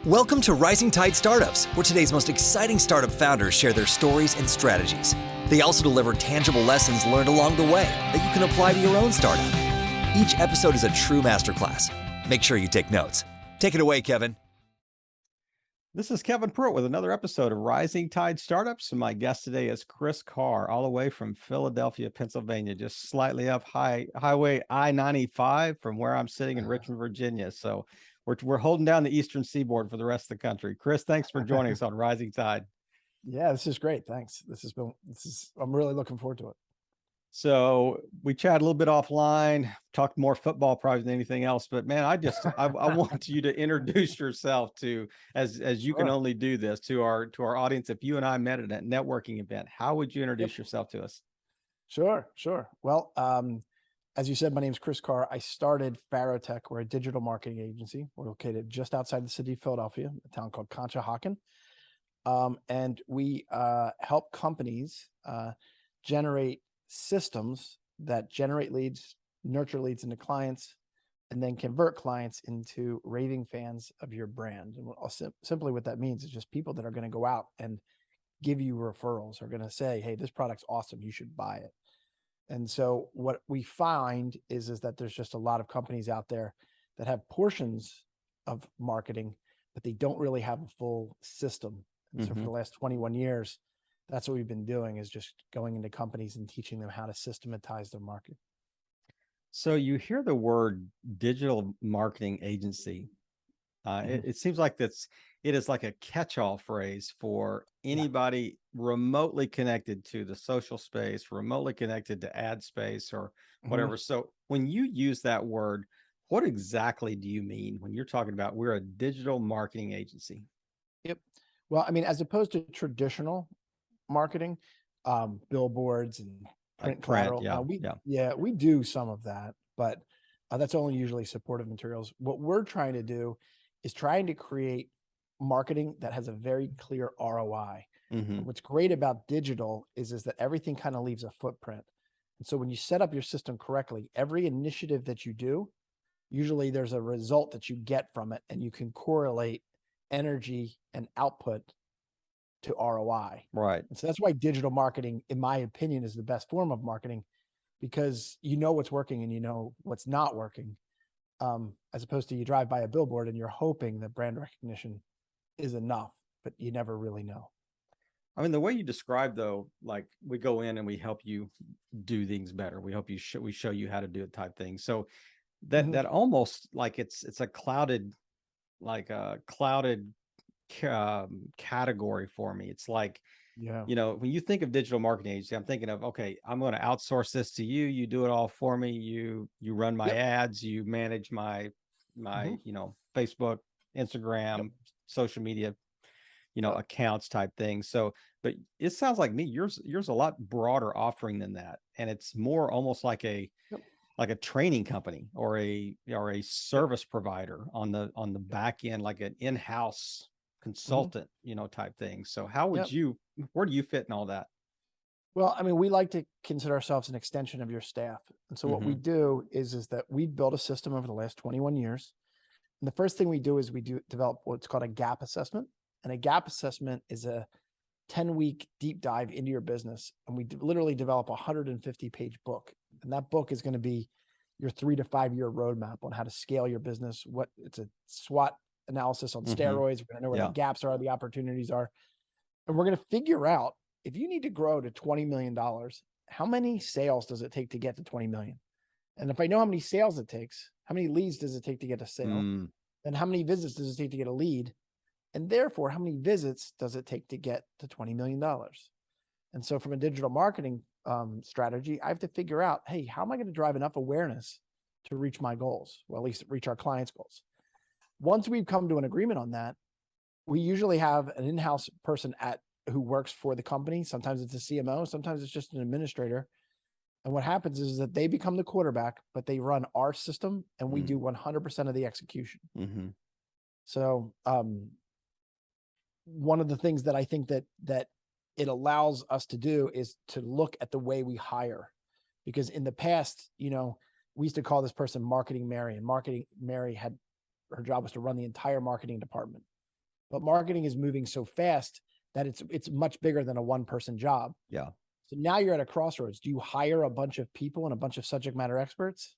Welcome to Rising Tide Startups, where today's most exciting startup founders share their stories and strategies. They also deliver tangible lessons learned along the way that you can apply to your own startup. Each episode is a true masterclass. Make sure you take notes. Take it away, Kevin. This is Kevin Pruitt with another episode of Rising Tide Startups. And my guest today is Chris Carr, all the way from Philadelphia, Pennsylvania, just slightly up Highway I-95 from where I'm sitting in Richmond, Virginia. So we're holding down the Eastern Seaboard for the rest of the country. Chris, thanks for joining us on Rising Tide. Yeah, this is great. Thanks. I'm really looking forward to it. So we chatted a little bit offline, talked more football probably than anything else, but man, I want you to introduce yourself to, as you can only do this, to our audience. If you and I met at a networking event, how would you introduce yourself to us? Sure. Well, as you said, my name is Chris Carr. I started Farotech. We're a digital marketing agency. We're located just outside the city of Philadelphia, a town called Conshohocken. And we help companies generate systems that generate leads, nurture leads into clients, and then convert clients into raving fans of your brand. And simply what that means is just people that are going to go out and give you referrals, are going to say, hey, this product's awesome, you should buy it. And so what we find is that there's just a lot of companies out there that have portions of marketing, but they don't really have a full system. And so for the last 21 years, that's what we've been doing, is just going into companies and teaching them how to systematize their market. So you hear the word digital marketing agency. It seems like it is like a catch-all phrase for anybody remotely connected to the social space, remotely connected to ad space or whatever. So when you use that word, what exactly do you mean when you're talking about we're a digital marketing agency? Yep. Well, I mean, as opposed to traditional marketing, billboards and print collateral. We do some of that, but that's only usually supportive materials. What we're trying to do is trying to create marketing that has a very clear ROI. What's great about digital is that everything kind of leaves a footprint. And so when you set up your system correctly, every initiative that you do, usually there's a result that you get from it, and you can correlate energy and output to ROI. Right. And so that's why digital marketing, in my opinion, is the best form of marketing, because you know what's working and you know what's not working, as opposed to you drive by a billboard and you're hoping that brand recognition is enough, but you never really know. I mean, the way you describe, though, like we go in and we help you do things better. We help you we show you how to do it type thing. So that almost like it's a clouded category for me. It's like, you know, when you think of digital marketing agency, I'm thinking of, okay, I'm going to outsource this to you. You do it all for me. You run my ads, you manage my you know, Facebook, Instagram, social media, you know, accounts type thing. So, but it sounds like yours a lot broader offering than that. And it's more almost like a training company or a service provider on the back end, like an in-house consultant, you know, type thing. So how would where do you fit in all that? Well, I mean, we like to consider ourselves an extension of your staff. And so what we do is that we built a system over the last 21 years. And the first thing we do is we develop what's called a gap assessment. And a gap assessment is a 10-week deep dive into your business. And we literally develop a 150-page book. And that book is going to be your 3 to 5 year roadmap on how to scale your business. It's a SWOT analysis on steroids. We're going to know where the gaps are, the opportunities are. And we're going to figure out, if you need to grow to $20 million, how many sales does it take to get to 20 million? And if I know how many sales it takes, how many leads does it take to get a sale? Then how many visits does it take to get a lead? And therefore, how many visits does it take to get to $20 million? And so from a digital marketing strategy, I have to figure out, hey, how am I going to drive enough awareness to reach my goals? Well, at least reach our clients' goals. Once we've come to an agreement on that, we usually have an in-house person who works for the company. Sometimes it's a CMO, sometimes it's just an administrator. And what happens is that they become the quarterback, but they run our system and we do 100% of the execution. So one of the things that I think that it allows us to do is to look at the way we hire. Because in the past, you know, we used to call this person Marketing Mary, and Marketing Mary her job was to run the entire marketing department. but marketing is moving so fast that it's much bigger than a one-person job. Yeah. So now you're at a crossroads. Do you hire a bunch of people and a bunch of subject matter experts?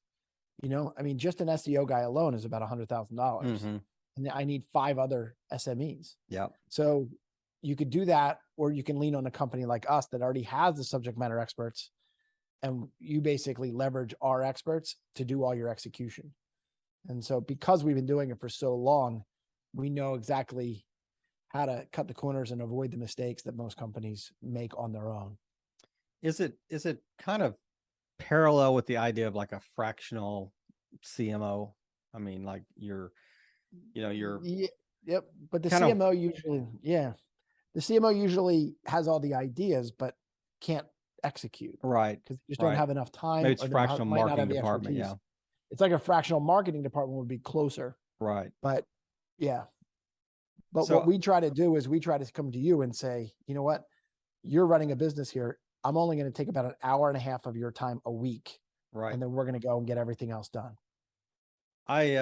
I mean, just an SEO guy alone is about $100,000. And I need 5 other SMEs. Yeah. So you could do that, or you can lean on a company like us that already has the subject matter experts, and you basically leverage our experts to do all your execution. And so because we've been doing it for so long, we know exactly how to cut the corners and avoid the mistakes that most companies make on their own. Is it kind of parallel with the idea of like a fractional CMO? I mean, like you're yep. But the CMO usually, the CMO usually has all the ideas, but can't execute. Right. Because they just don't have enough time. Maybe it's fractional marketing department. Yeah. It's like a fractional marketing department would be closer. Right. But yeah. But what we try to do is we try to come to you and say, you know what, you're running a business here. I'm only going to take about an hour and a half of your time a week. Right. And then we're going to go and get everything else done. I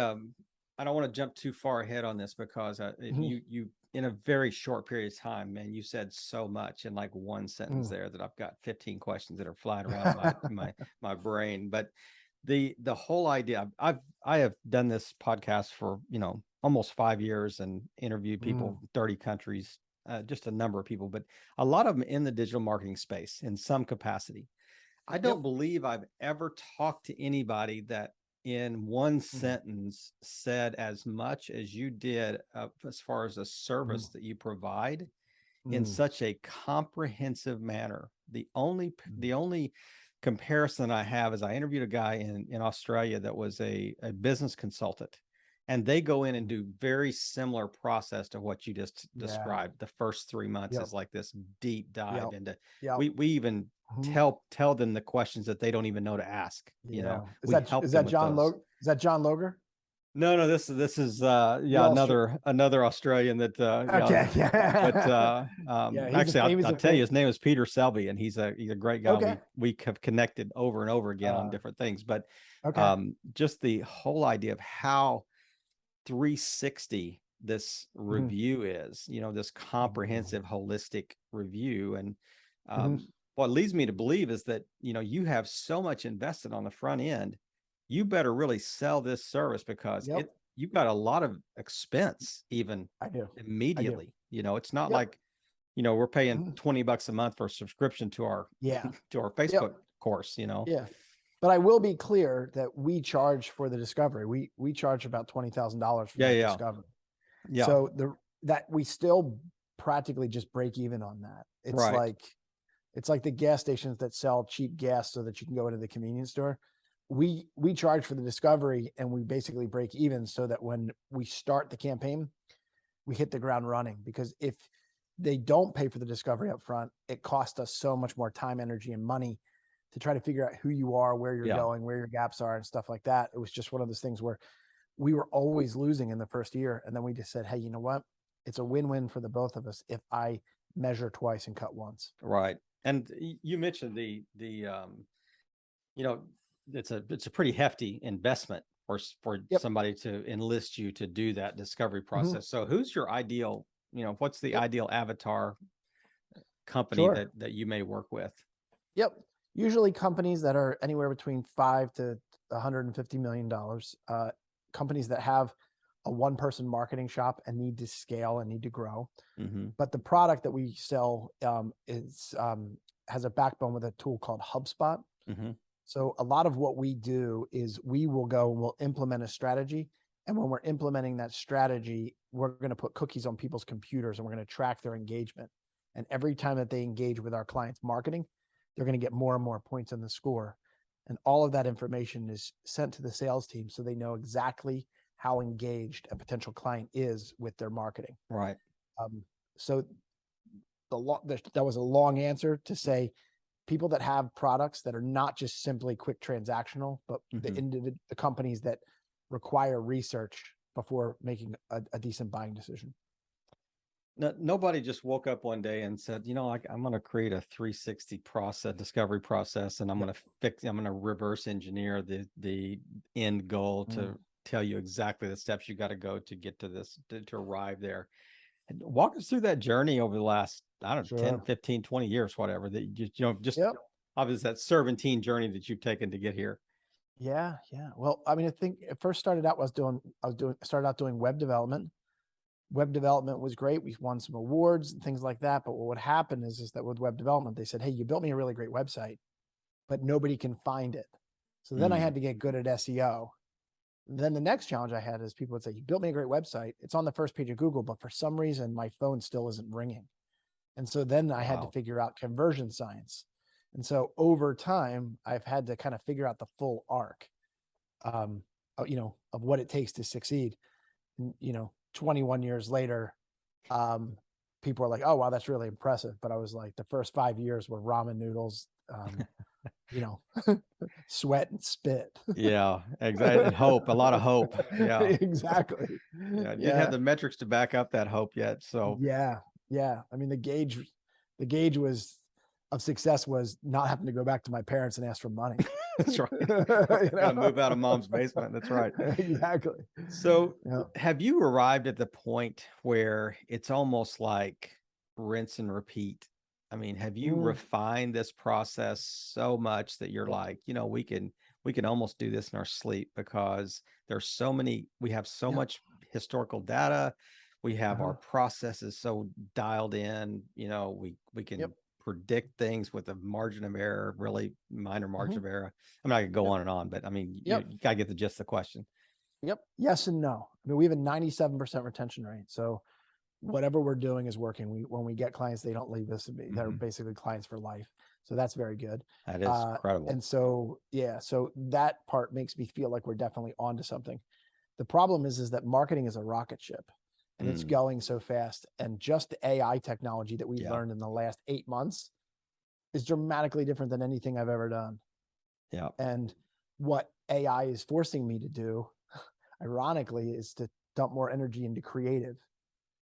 don't want to jump too far ahead on this because you in a very short period of time, man, you said so much in like one sentence there that I've got 15 questions that are flying around my brain. But the whole idea, I have done this podcast for, almost 5 years and interviewed people from 30 countries, just a number of people, but a lot of them in the digital marketing space in some capacity. I don't believe I've ever talked to anybody that in one sentence said as much as you did as far as a service that you provide in such a comprehensive manner. The only comparison I have is I interviewed a guy in Australia that was a business consultant, and they go in and do very similar process to what you just described. The first 3 months is like this deep dive into, we even tell them the questions that they don't even know to ask. Is that John Loger? No, this is another Australian that actually I'll tell you, his name is Peter Selby, and he's a great guy. We have connected over and over again on different things, but just the whole idea of how 360 this review is, this comprehensive holistic review. And what leads me to believe is that you have so much invested on the front end. You better really sell this service because you've got a lot of expense even immediately. It's not like, we're paying $20 a month for a subscription to our Facebook course, Yeah. But I will be clear that we charge for the discovery. We charge about $20,000 for the discovery. Yeah. So that we still practically just break even on that. It's like the gas stations that sell cheap gas so that you can go into the convenience store. We charge for the discovery, and we basically break even so that when we start the campaign, we hit the ground running. Because if they don't pay for the discovery up front, it costs us so much more time, energy, and money to try to figure out who you are, where you're going, where your gaps are, and stuff like that. It was just one of those things where we were always losing in the first year. And then we just said, hey, you know what? It's a win-win for the both of us if I measure twice and cut once. Right. And you mentioned it's a pretty hefty investment for somebody to enlist you to do that discovery process. So who's your ideal, what's the ideal avatar company that you may work with? Yep. Usually companies that are anywhere between $5 to $150 million, companies that have a one-person marketing shop and need to scale and need to grow. But the product that we sell has a backbone with a tool called HubSpot. So a lot of what we do is we will go and we'll implement a strategy. And when we're implementing that strategy, we're going to put cookies on people's computers, and we're going to track their engagement. And every time that they engage with our clients' marketing, they're going to get more and more points on the score. And all of that information is sent to the sales team so they know exactly how engaged a potential client is with their marketing. Right. So that was a long answer to say people that have products that are not just simply quick transactional, but the companies that require research before making a decent buying decision. No, nobody just woke up one day and said, I'm going to create a 360 discovery process, and I'm going to reverse engineer the end goal to tell you exactly the steps you got to go to get to this, to arrive there. Walk us through that journey over the last, I don't know, 10, Sure. 15, 20 years, whatever, that just Yep. obviously that serpentine journey that you've taken to get here. Yeah. Yeah. Well, I mean, I think it first started out started out doing web development. Web development was great. We won some awards and things like that. But what would happen is that with web development, they said, hey, you built me a really great website, but nobody can find it. So then I had to get good at SEO. Then the next challenge I had is people would say, you built me a great website. It's on the first page of Google, but for some reason my phone still isn't ringing. And so then I had to figure out conversion science. And so over time, I've had to kind of figure out the full arc, of what it takes to succeed. And, 21 years later, people are like, oh, wow, that's really impressive. But I was like, the first 5 years were ramen noodles, sweat and spit. Yeah, exactly. And hope, a lot of hope. Yeah, exactly. Yeah, didn't have the metrics to back up that hope yet. So yeah. I mean, the gauge of success was not having to go back to my parents and ask for money. that's right. Gotta move out of mom's basement. That's right. Exactly. So have you arrived at the point where it's almost like rinse and repeat? I mean, have you refined this process so much that you're like, we can almost do this in our sleep, because we have so much historical data. We have our processes so dialed in, we can predict things with a margin of error, really minor margin of error. I'm not gonna go on and on, but I mean, you gotta get the gist of the question. Yep. Yes and no. I mean, we have a 97% retention rate. So whatever we're doing is working. When we get clients, they don't leave us. They're basically clients for life. So that's very good. That is incredible. And so, so that part makes me feel like we're definitely onto something. The problem is that marketing is a rocket ship, and it's going so fast. And just the AI technology that we've learned in the last 8 months is dramatically different than anything I've ever done. Yeah. And what AI is forcing me to do, ironically, is to dump more energy into creative.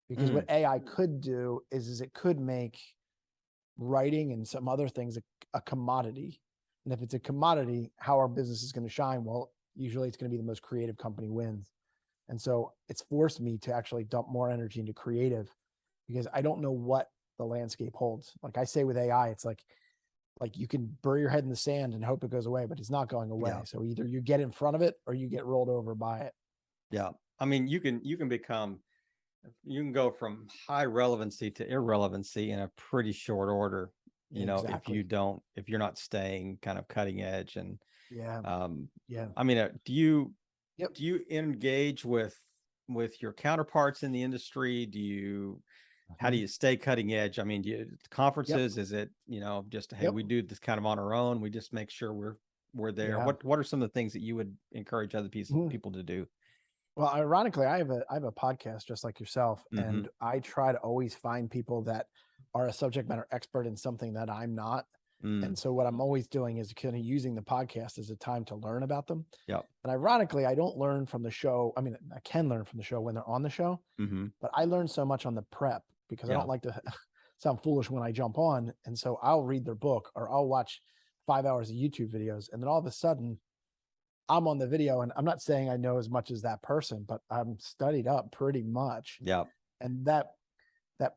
Because what AI could do is it could make writing and some other things a commodity. And if it's a commodity, how our business is going to shine? Well, usually it's going to be the most creative company wins. And so it's forced me to actually dump more energy into creative, because I don't know what the landscape holds. Like I say with AI, it's like you can bury your head in the sand and hope it goes away, but it's not going away. Yeah. So either you get in front of it or you get rolled over by it. Yeah. I mean, you can go from high relevancy to irrelevancy in a pretty short order, exactly. if you're not staying kind of cutting edge. And I mean, do you engage with your counterparts in the industry? How do you stay cutting edge? I mean, conferences, is it, just, hey, we do this kind of on our own, we just make sure we're there. What are some of the things that you would encourage other people to do? Well, ironically, I have a podcast just like yourself, and I try to always find people that are a subject matter expert in something that I'm not. And so what I'm always doing is kind of using the podcast as a time to learn about them. Yeah. And ironically, I don't learn from the show. I mean, I can learn from the show when they're on the show, but I learn so much on the prep, because I don't like to sound foolish when I jump on. And so I'll read their book, or I'll watch 5 hours of YouTube videos. And then all of a sudden I'm on the video, and I'm not saying I know as much as that person, but I'm studied up pretty much. Yeah. And that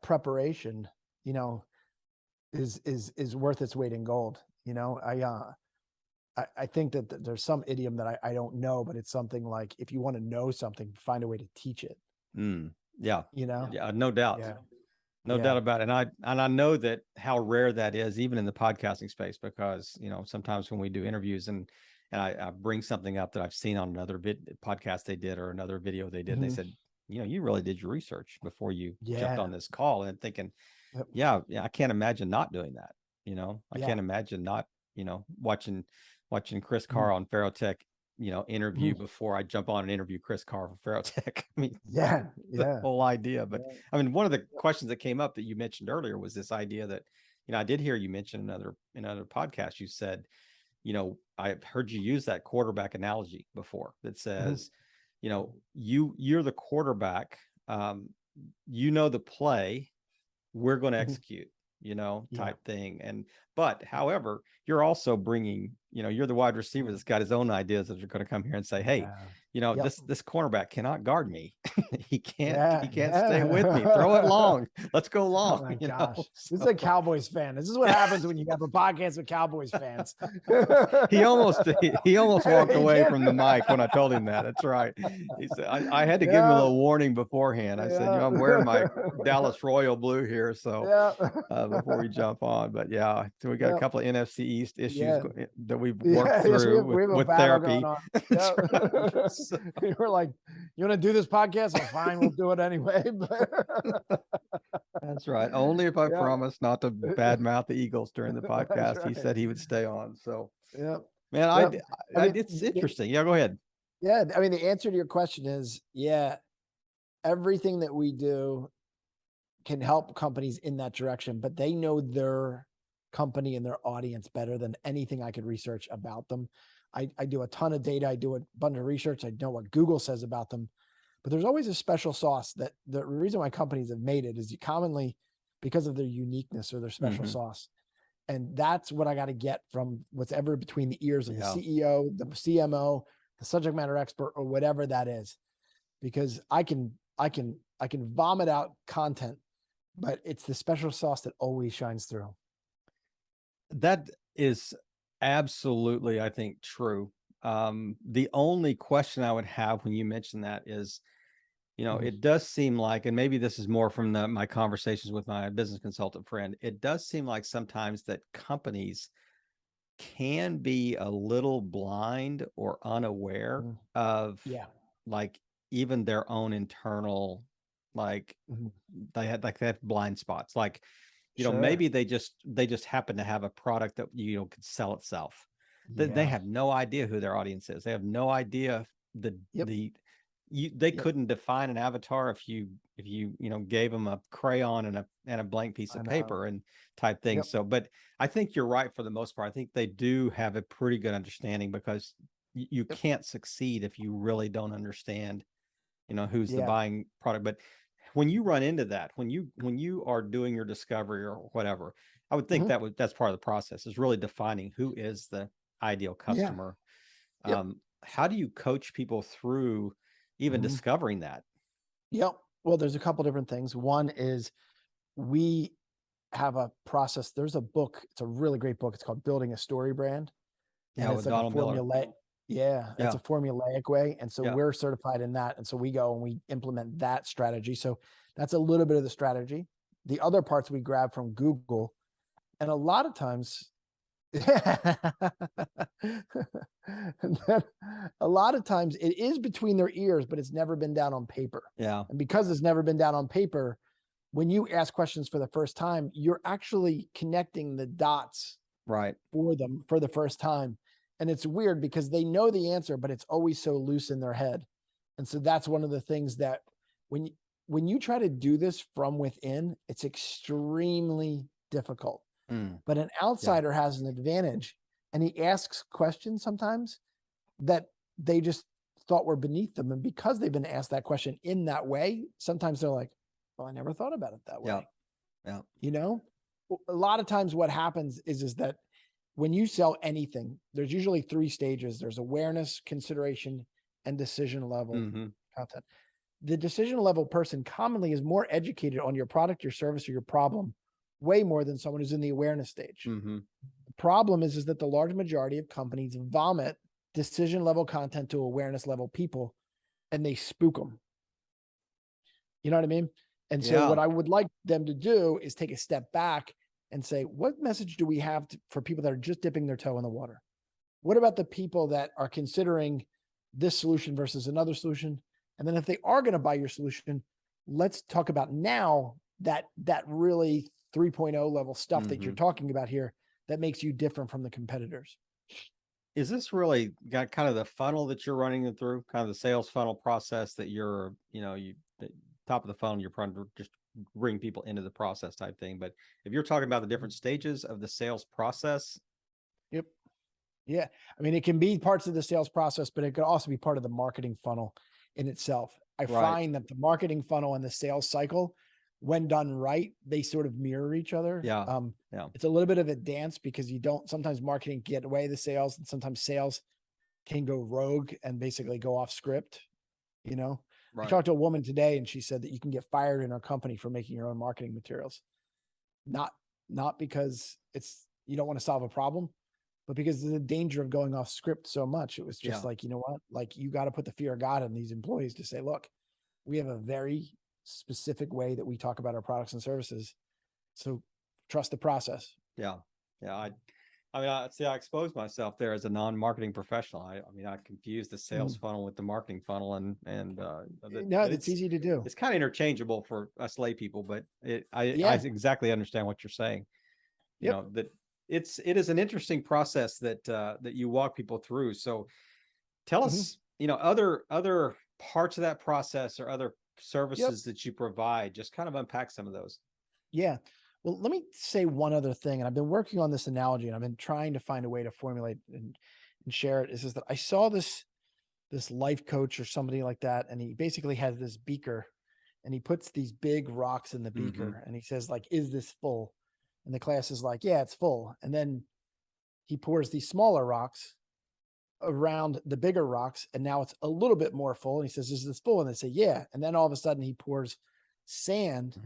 preparation, is worth its weight in gold. I think that there's some idiom that I don't know, but it's something like, if you want to know something, find a way to teach it. Yeah. Yeah. No doubt. Yeah. No doubt about it. And I know that how rare that is, even in the podcasting space, because, sometimes when we do interviews and I bring something up that I've seen on another podcast they did, or another video they did, and they said, you really did your research before you jumped on this call. And thinking, I can't imagine not doing that. I can't imagine not, watching Chris Carr on Farotech, interview before I jump on and interview Chris Carr for Farotech. I mean, the whole idea. But I mean, one of the questions that came up that you mentioned earlier was this idea that, I did hear you mention another podcast. You said, I've heard you use that quarterback analogy before, that says, you're the quarterback, the play, we're going to execute, type thing. But however, you're also bringing, you're the wide receiver that's got his own ideas that are going to come here and say, hey, this cornerback cannot guard me. he can't stay with me. Throw it long. Let's go long. Oh my gosh. This is a Cowboys fan. This is what happens when you have a podcast with Cowboys fans. he almost walked away from the mic when I told him that. That's right. He said, I had to give him a little warning beforehand. I said, I'm wearing my Dallas Royal blue here. So before we jump on, but so we got a couple of NFC East issues that we've worked through with therapy. So, we're like, you want to do this podcast? Well, fine, we'll do it anyway. That's right. Only if I promise not to badmouth the Eagles during the podcast. Right. He said he would stay on. So man, it's interesting. Yeah, go ahead. Yeah, I mean, the answer to your question is everything that we do can help companies in that direction, but they know their company and their audience better than anything I could research about them. I do a ton of data. I do a bunch of research. I know what Google says about them, but there's always a special sauce that the reason why companies have made it is commonly because of their uniqueness or their special sauce. And that's what I got to get from what's ever between the ears of the CEO, the CMO, the subject matter expert, or whatever that is, because I can vomit out content, but it's the special sauce that always shines through. That is absolutely, I think, true. The only question I would have when you mention that is, it does seem like, and maybe this is more from my conversations with my business consultant friend, it does seem like sometimes that companies can be a little blind or unaware of like even their own internal, like they have blind spots. Like, maybe they just happen to have a product that, could sell itself. They have no idea who their audience is. They have no idea they couldn't define an avatar if you gave them a crayon and a blank piece of paper and type thing. So, but I think you're right for the most part. I think they do have a pretty good understanding, because you can't succeed if you really don't understand, who's the buying product. But when you run into that, when you are doing your discovery or whatever, I would think that's part of the process, is really defining who is the ideal customer. How do you coach people through even discovering that? Well, there's a couple different things. One is we have a process. There's a book. It's a really great book. It's called Building a Story Brand. Yeah, with Donald Miller. It's a formulaic way. And so we're certified in that. And so we go and we implement that strategy. So that's a little bit of the strategy. The other parts we grab from Google. And a lot of times, and then a lot of times it is between their ears, but it's never been down on paper. And because it's never been down on paper, when you ask questions for the first time, you're actually connecting the dots for them for the first time. And it's weird because they know the answer, but it's always so loose in their head. And so that's one of the things that when you try to do this from within, it's extremely difficult. But an outsider has an advantage, and he asks questions sometimes that they just thought were beneath them. And because they've been asked that question in that way, sometimes they're like, well, I never thought about it that way. A lot of times what happens is that when you sell anything, there's usually 3 stages. There's awareness, consideration, and decision level content. The decision level person commonly is more educated on your product, your service, or your problem, way more than someone who's in the awareness stage. The problem is that the large majority of companies vomit decision level content to awareness level people, and they spook them. You know what I mean? And so what I would like them to do is take a step back and say, what message do we have for people that are just dipping their toe in the water? What about the people that are considering this solution versus another solution? And then if they are going to buy your solution, let's talk about now that really 3.0 level stuff that you're talking about here that makes you different from the competitors. Is this really got kind of the funnel that you're running them through, kind of the sales funnel process that you're, the top of the funnel, you're trying to just bring people into the process type thing. But if you're talking about the different stages of the sales process. Yeah. I mean, it can be parts of the sales process, but it could also be part of the marketing funnel in itself. I find that the marketing funnel and the sales cycle when done right, they sort of mirror each other. Yeah. It's a little bit of a dance because sometimes marketing get away the sales, and sometimes sales can go rogue and basically go off script. I talked to a woman today and she said that you can get fired in our company for making your own marketing materials. Not because you don't want to solve a problem, but because of the danger of going off script so much. It was just like, you know what, like you got to put the fear of God in these employees to say, look, we have a very specific way that we talk about our products and services. So trust the process. Yeah. I exposed myself there as a non-marketing professional. I confused the sales funnel with the marketing funnel, and it's easy to do. It's kind of interchangeable for us lay people, but I exactly understand what you're saying. You know, that it is an interesting process that you walk people through. So tell us, other parts of that process or other services that you provide. Just kind of unpack some of those. Yeah. Well, let me say one other thing, and I've been working on this analogy, and I've been trying to find a way to formulate and share it. Is that I saw this life coach or somebody like that, and he basically has this beaker, and he puts these big rocks in the beaker, and he says, like, "Is this full?" And the class is like, "Yeah, it's full." And then he pours these smaller rocks around the bigger rocks, and now it's a little bit more full. And he says, "Is this full?" And they say, "Yeah." And then all of a sudden, he pours sand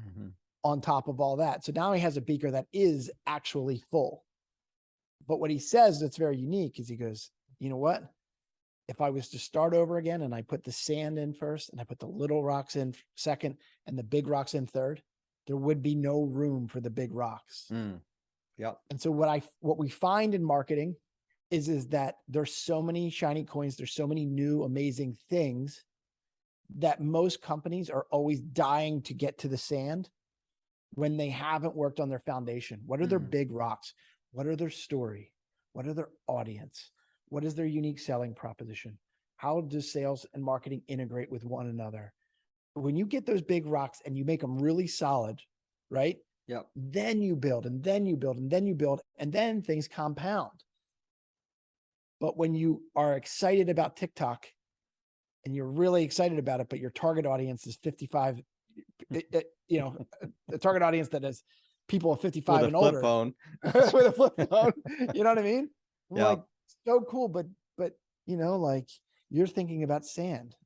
on top of all that. So now he has a beaker that is actually full. But what he says that's very unique is he goes, you know what? If I was to start over again and I put the sand in first and I put the little rocks in second and the big rocks in third, there would be no room for the big rocks. Yep. And so what we find in marketing is that there's so many shiny coins, there's so many new amazing things that most companies are always dying to get to the sand when they haven't worked on their foundation. What are their big rocks? What are their story? What are their audience? What is their unique selling proposition? How does sales and marketing integrate with one another? When you get those big rocks and you make them really solid, right? Yep. Then you build, and then you build, and then you build, and then things compound. But when you are excited about TikTok and you're really excited about it, but your target audience is 55, the target audience that is people of 55 and older with a flip phone, you know what I mean? Like, so cool. But like you're thinking about sand.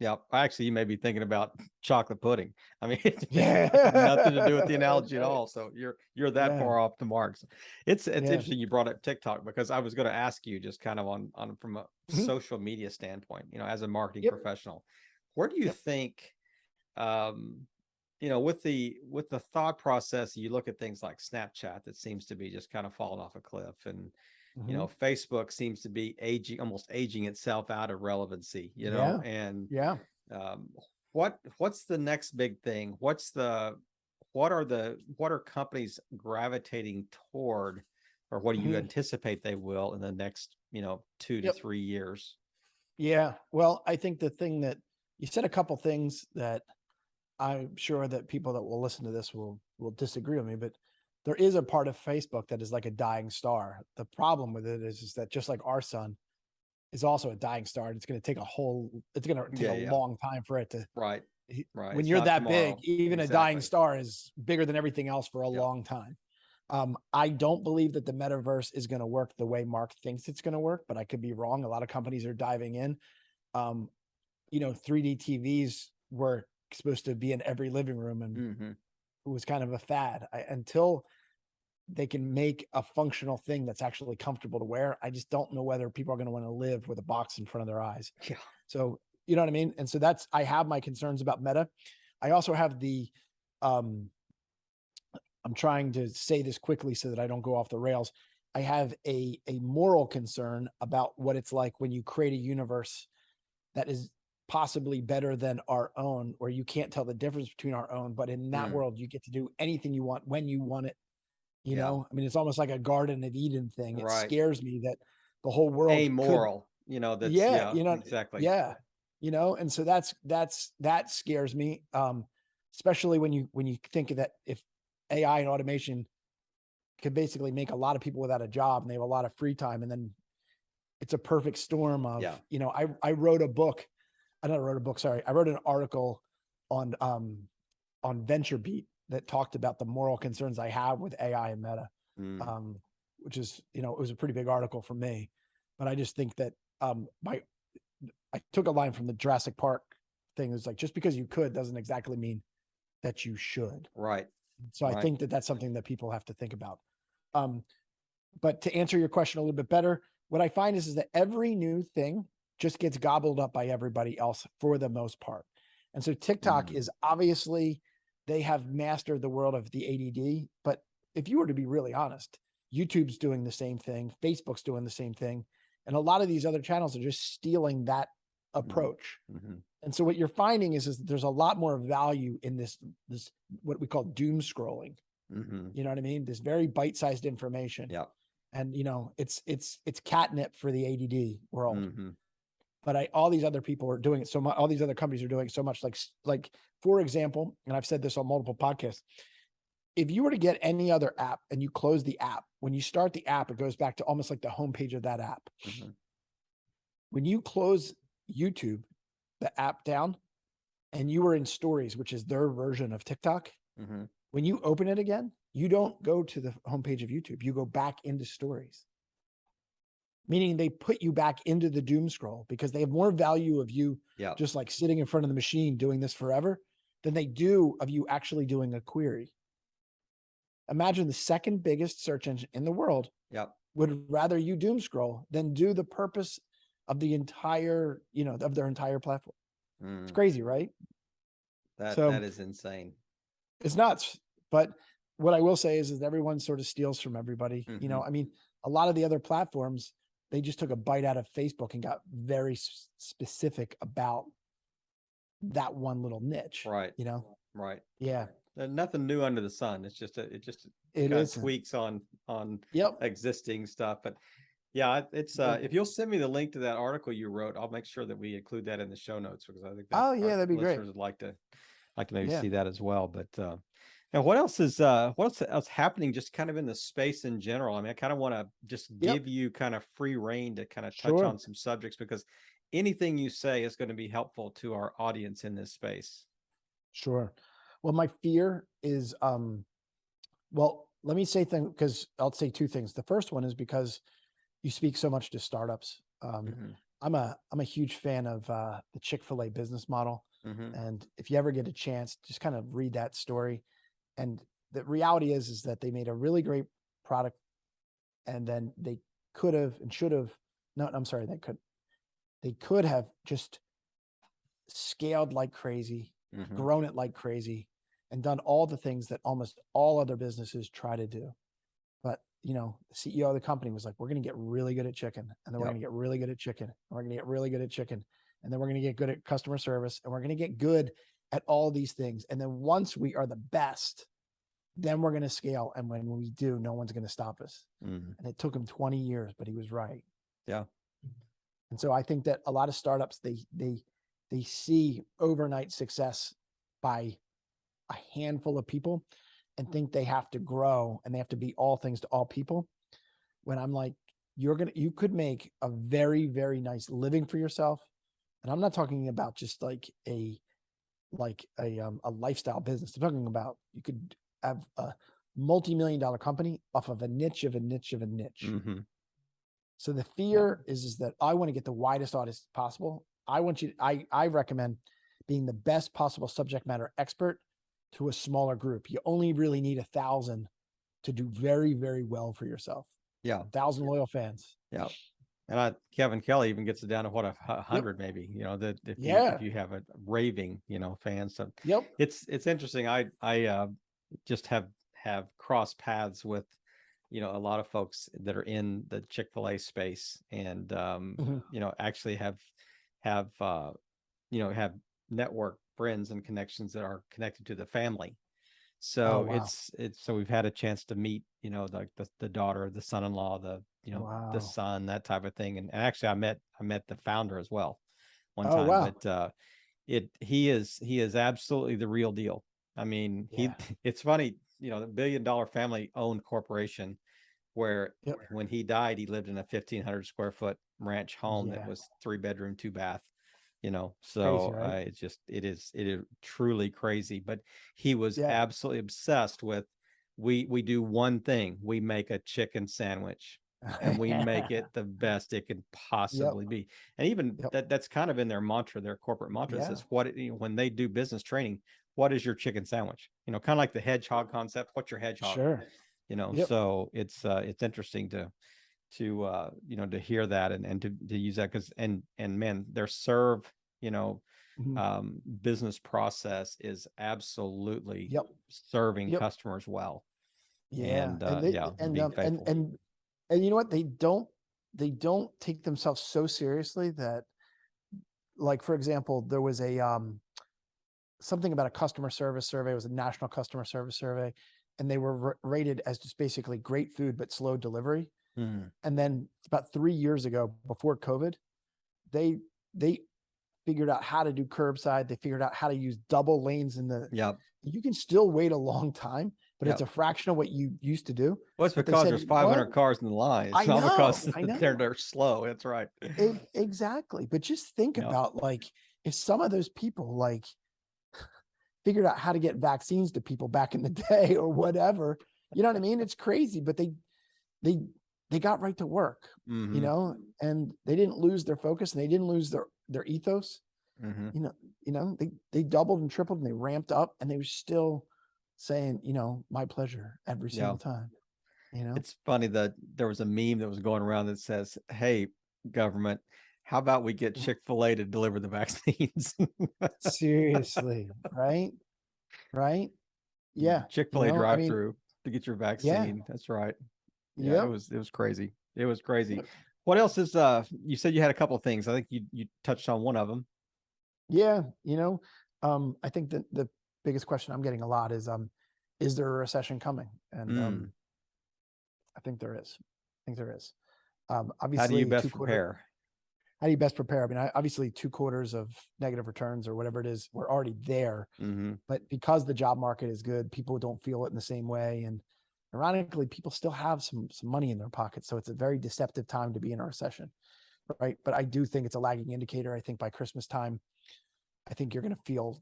Yeah. Actually, you may be thinking about chocolate pudding. I mean, nothing to do with the analogy at all. So you're that far off the marks. It's interesting you brought up TikTok, because I was going to ask you just kind of on from a social media standpoint, as a marketing professional, where do you think, with the thought process, you look at things like Snapchat that seems to be just kind of falling off a cliff, and Facebook seems to be almost aging itself out of relevancy, and what's the next big thing? What are companies gravitating toward, or what do you anticipate they will in the next, 2 to 3 years? Yeah. Well, I think the thing that you said, a couple things that I'm sure that people that will listen to this will disagree with me, but there is a part of Facebook that is like a dying star. The problem with it is that just like our sun is also a dying star, and it's going to take a long time for it to. Right. When it's you're that tomorrow. Big, even a dying star is bigger than everything else for a long time. I don't believe that the metaverse is going to work the way Mark thinks it's going to work, but I could be wrong. A lot of companies are diving in. 3D TVs were supposed to be in every living room, and it was kind of a fad. Until they can make a functional thing that's actually comfortable to wear, I just don't know whether people are going to want to live with a box in front of their eyes. Yeah. So, you know what I mean? And so I have my concerns about Meta. I also have I'm trying to say this quickly so that I don't go off the rails. I have a moral concern about what it's like when you create a universe that is possibly better than our own, or you can't tell the difference between our own, but in that world, you get to do anything you want when you want it. I mean, it's almost like a Garden of Eden thing. It scares me that the whole world amoral, exactly. Yeah. And so that scares me. Especially when you think of that, if AI and automation could basically make a lot of people without a job and they have a lot of free time, and then it's a perfect storm of, I wrote an article on on VentureBeat that talked about the moral concerns I have with AI and Meta, which is, it was a pretty big article for me. But I just think that I took a line from the Jurassic Park thing. It's like, just because you could doesn't exactly mean that you should. Right. So I think that that's something that people have to think about. But to answer your question a little bit better, what I find is that every new thing just gets gobbled up by everybody else for the most part. And so TikTok is obviously, they have mastered the world of the ADD. But if you were to be really honest, YouTube's doing the same thing. Facebook's doing the same thing. And a lot of these other channels are just stealing that approach. And so what you're finding is that there's a lot more value in this what we call doom scrolling. You know what I mean? This very bite-sized information. Yeah. And it's catnip for the ADD world. But all these other people are doing it so much. All these other companies are doing it so much. Like for example, and I've said this on multiple podcasts, if you were to get any other app and you close the app, when you start the app, it goes back to almost like the homepage of that app. When you close YouTube, the app down, and you were in Stories, which is their version of TikTok, when you open it again, you don't go to the homepage of YouTube. You go back into Stories. Meaning they put you back into the doom scroll because they have more value of you just like sitting in front of the machine doing this forever than they do of you actually doing a query. Imagine the second biggest search engine in the world would rather you doom scroll than do the purpose of the entire, of their entire platform. It's crazy, right? That is insane. It's nuts. But what I will say is everyone sort of steals from everybody. I mean, a lot of the other platforms, they just took a bite out of Facebook and got very specific about that one little niche. Right. Right. Yeah. Nothing new under the sun. It's just it kind of tweaks on existing stuff. But yeah, it's if you'll send me the link to that article you wrote, I'll make sure that we include that in the show notes, because I think that'd be great. Would like to maybe see that as well. But now what else is happening just kind of in the space in general? I mean, I kind of want to just give you kind of free reign to kind of touch on some subjects, because anything you say is going to be helpful to our audience in this space. Sure. Well, my fear is, well, let me say because I'll say two things. The first one is because you speak so much to startups. I'm a huge fan of the Chick-fil-A business model. And if you ever get a chance, just kind of read that story. And the reality is that they made a really great product, and then they could have and should have, no, I'm sorry, they could have just scaled like crazy, grown it like crazy, and done all the things that almost all other businesses try to do. But, the CEO of the company was like, we're going to get really good at chicken. And then we're going to get really good at chicken. And we're going to get really good at chicken. And then we're going to get good at customer service. And we're going to get good at all these things. And then once we are the best, then we're going to scale. And when we do, no one's going to stop us. And it took him 20 years, but he was right. Yeah. And so I think that a lot of startups, they see overnight success by a handful of people and think they have to grow and they have to be all things to all people. When I'm like, you could make a very, very nice living for yourself. And I'm not talking about just like a lifestyle business. I'm talking about, you could have a multi-million-dollar company off of a niche of a niche of a niche. So the fear is that I want to get the widest audience possible. I recommend being the best possible subject matter expert to a smaller group. You only really need 1,000 to do very, very well for yourself. 1,000 loyal fans. Yeah. And Kevin Kelly even gets it down to 100 maybe, that if you have a raving, fans. So it's interesting. I just have crossed paths with, a lot of folks that are in the Chick-fil-A space, and, actually have network friends and connections that are connected to the family. So so we've had a chance to meet, like the daughter, the son-in-law, the son, that type of thing. And actually I met the founder as well one time, but he is absolutely the real deal. I mean, it's funny, the $1 billion family owned corporation where when he died, he lived in a 1,500 square foot ranch home that was 3-bedroom, 2-bath. So Crazy, right? it is truly crazy. But he was absolutely obsessed with, we do one thing: we make a chicken sandwich, and we make it the best it could possibly be. And even that's kind of in their mantra, their corporate mantra. It says, when they do business training, what is your chicken sandwich? Kind of like the hedgehog concept. What's your hedgehog? Sure. So it's interesting to to hear that, and to use that, because and man, their serve business process is absolutely serving customers well. And being faithful. And you know what, they don't take themselves so seriously that, like, for example, there was a something about a customer service survey. It was a national customer service survey, and they were rated as just basically great food but slow delivery. And then about 3 years ago, before COVID, they figured out how to do curbside. They figured out how to use double lanes in the. You can still wait a long time, but it's a fraction of what you used to do. Well, it's because there's 500 cars in the line. It's not because they're slow. That's right. Exactly. But just think about, like, if some of those people like figured out how to get vaccines to people back in the day or whatever, you know what I mean? It's crazy, but they got right to work, and they didn't lose their focus, and they didn't lose their ethos. They doubled and tripled, and they ramped up, and they were still saying, my pleasure every single time. It's funny that there was a meme that was going around that says, "Hey, government, how about we get Chick-fil-A to deliver the vaccines?" Seriously, right? Yeah. Chick-fil-A drive-through to get your vaccine. That's right. It was crazy. It was crazy. What else is you said you had a couple of things. I think you touched on one of them. I think that the biggest question I'm getting a lot is there a recession coming? And I think there is. Obviously, how do you best prepare? How do you best prepare? I mean, obviously 2 quarters of negative returns or whatever it is, we're already there. But because the job market is good, people don't feel it in the same way. And ironically, people still have some money in their pockets. So it's a very deceptive time to be in a recession, right? But I do think it's a lagging indicator. I think by Christmas time, I think you're going to feel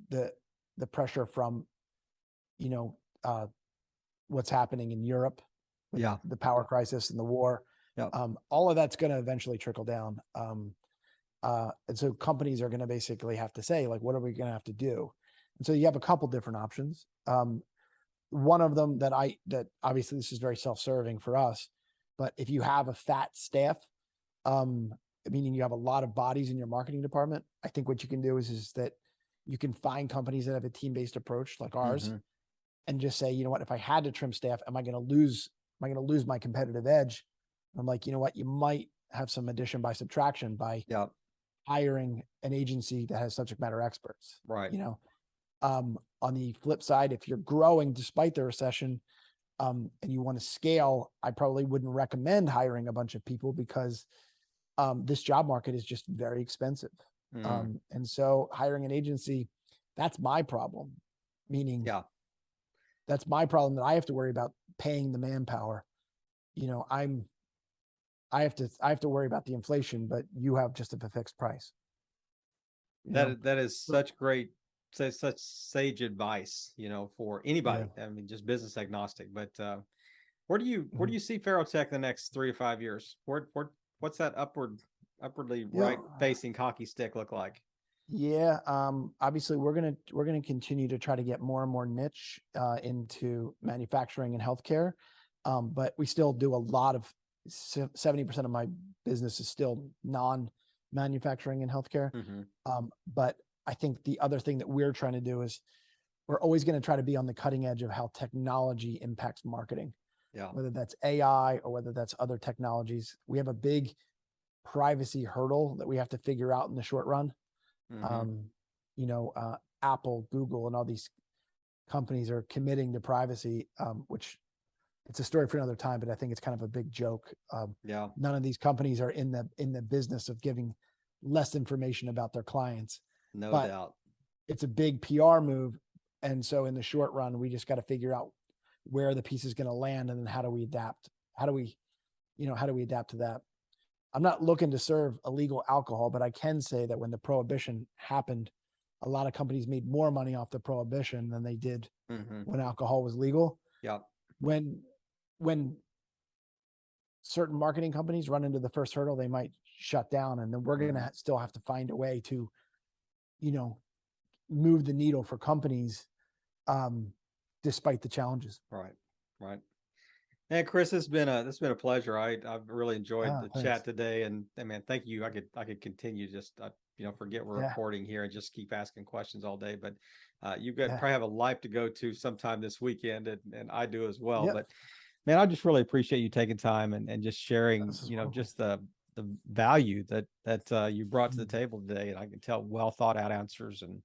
the pressure from, what's happening in Europe with the power crisis and the war. All of that's going to eventually trickle down. And so companies are going to basically have to say, like, what are we going to have to do? And so you have a couple different options. One of them that obviously this is very self-serving for us, but if you have a fat staff, meaning you have a lot of bodies in your marketing department, I think what you can do is that you can find companies that have a team-based approach like ours, and just say, you know what, if I had to trim staff, am I going to lose my competitive edge? I'm like, you know what, you might have some addition by subtraction by hiring an agency that has subject matter experts. Right. On the flip side, if you're growing despite the recession, and you want to scale, I probably wouldn't recommend hiring a bunch of people because this job market is just very expensive. And so hiring an agency, that's my problem. Meaning, that's my problem, that I have to worry about paying the manpower. I have to worry about the inflation, but you have just a fixed price. That is such sage advice, for anybody. I mean, just business agnostic. But where do you see Farotech the next 3 to 5 years? What's that upwardly right facing hockey stick look like? Obviously we're gonna continue to try to get more and more niche into manufacturing and healthcare, but we still do a lot of 70% of my business is still non-manufacturing and healthcare. But I think the other thing that we're trying to do is we're always going to try to be on the cutting edge of how technology impacts marketing. Whether that's AI or whether that's other technologies. We have a big privacy hurdle that we have to figure out in the short run. Apple, Google, and all these companies are committing to privacy, which it's a story for another time, but I think it's kind of a big joke. None of these companies are in the business of giving less information about their clients. No doubt. It's a big PR move. And so in the short run, we just got to figure out where the piece is going to land, and then how do we adapt? How do we adapt to that? I'm not looking to serve illegal alcohol, but I can say that when the prohibition happened, a lot of companies made more money off the prohibition than they did when alcohol was legal. Yeah. When certain marketing companies run into the first hurdle, they might shut down, and then we're going to still have to find a way to, move the needle for companies, despite the challenges. Right. And Chris, it's been a pleasure. I've really enjoyed the chat today, and man, thank you. I could continue just forget we're recording here and just keep asking questions all day. But you probably have a life to go to sometime this weekend, and I do as well. But man, I just really appreciate you taking time and just sharing, just the value that you brought to the table today. And I can tell well thought out answers and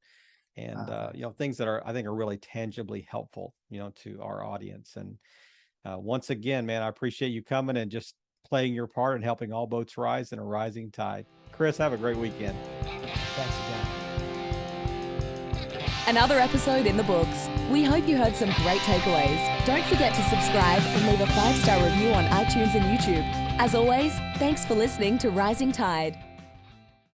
things that I think are really tangibly helpful, to our audience. And once again, man, I appreciate you coming and just playing your part in helping all boats rise in a rising tide. Chris, have a great weekend. Thanks again. Another episode in the books. We hope you heard some great takeaways. Don't forget to subscribe and leave a 5-star review on iTunes and YouTube. As always, thanks for listening to Rising Tide.